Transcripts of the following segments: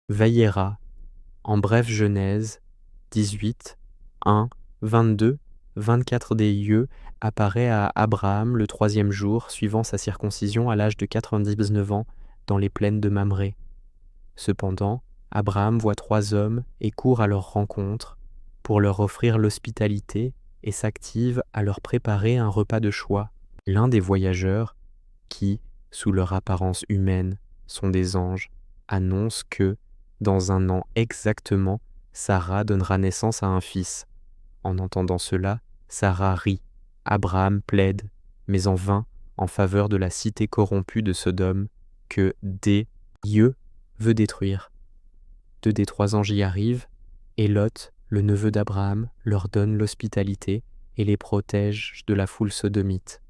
Vaillera, en bref Genèse 18, 1, 22, 24 DIE, apparaît à Abraham le troisième jour suivant sa circoncision à l'âge de 99 ans dans les plaines de Mamré. Cependant, Abraham voit 3 hommes et court à leur rencontre pour leur offrir l'hospitalité et s'active à leur préparer un repas de choix. L'un des voyageurs, qui, sous leur apparence humaine, sont des anges, annonce que, dans 1 an exactement, Sarah donnera naissance à un fils. En entendant cela, Sarah rit. Abraham plaide, mais en vain, en faveur de la cité corrompue de Sodome, que Dieu veut détruire. 2 des 3 anges y arrivent, et Lot, le neveu d'Abraham, leur donne l'hospitalité et les protège de la foule sodomite.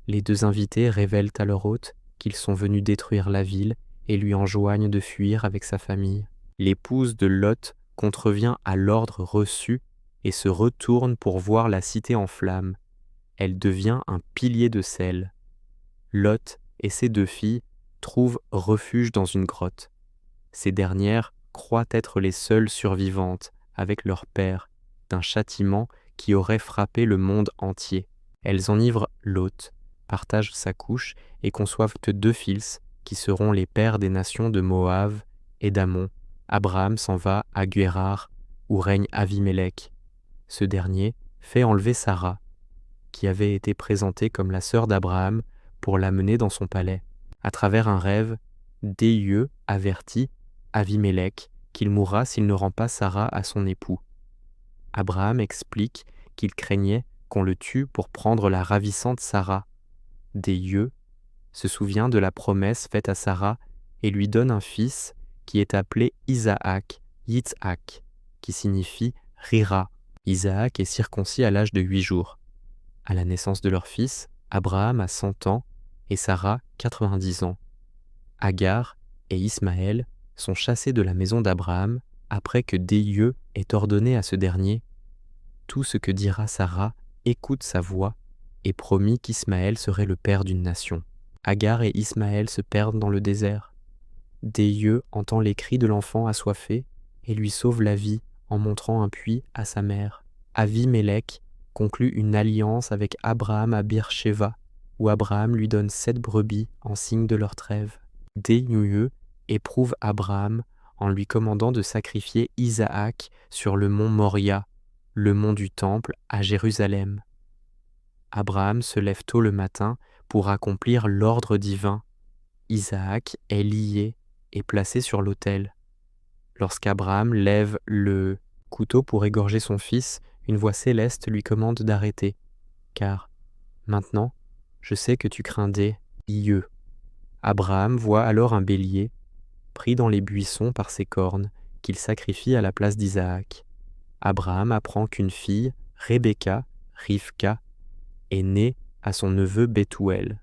Les 2 invités révèlent à leur hôte qu'ils sont venus détruire la ville et lui enjoignent de fuir avec sa famille. L'épouse de Lot contrevient à l'ordre reçu et se retourne pour voir la cité en flammes. Elle devient un pilier de sel. Lot et ses 2 filles trouvent refuge dans une grotte. Ces dernières croient être les seules survivantes, avec leur père, d'un châtiment qui aurait frappé le monde entier. Elles enivrent Lot, partagent sa couche et conçoivent 2 fils qui seront les pères des nations de Moab et d'Ammon. Abraham s'en va à Guérar, où règne Avimelech. Ce dernier fait enlever Sarah, qui avait été présentée comme la sœur d'Abraham, pour l'amener dans son palais. À travers un rêve, Dieu avertit Avimelech qu'il mourra s'il ne rend pas Sarah à son époux. Abraham explique qu'il craignait qu'on le tue pour prendre la ravissante Sarah. Dieu se souvient de la promesse faite à Sarah et lui donne un fils qui est appelé Isaac, Yitzhak, qui signifie rira. Isaac est circoncis à l'âge de 8 jours. À la naissance de leur fils, Abraham a 100 ans et Sarah 90 ans. Agar et Ismaël sont chassés de la maison d'Abraham après que Dieu ait ordonné à ce dernier: tout ce que dira Sarah, écoute sa voix, et promis qu'Ismaël serait le père d'une nation. Agar et Ismaël se perdent dans le désert. Dieu entend les cris de l'enfant assoiffé et lui sauve la vie en montrant un puits à sa mère. Avimelech conclut une alliance avec Abraham à Beer-Sheva, où Abraham lui donne 7 brebis en signe de leur trêve. Dieu éprouve Abraham en lui commandant de sacrifier Isaac sur le mont Moria, le mont du temple à Jérusalem. Abraham se lève tôt le matin pour accomplir l'ordre divin. Isaac est lié et placé sur l'autel. Lorsqu'Abraham lève le couteau pour égorger son fils, une voix céleste lui commande d'arrêter, car maintenant, je sais que tu crains Dieu. Abraham voit alors un bélier, pris dans les buissons par ses cornes, qu'il sacrifie à la place d'Isaac. Abraham apprend qu'une fille, Rebecca, Rivka, est née à son neveu Bethuel.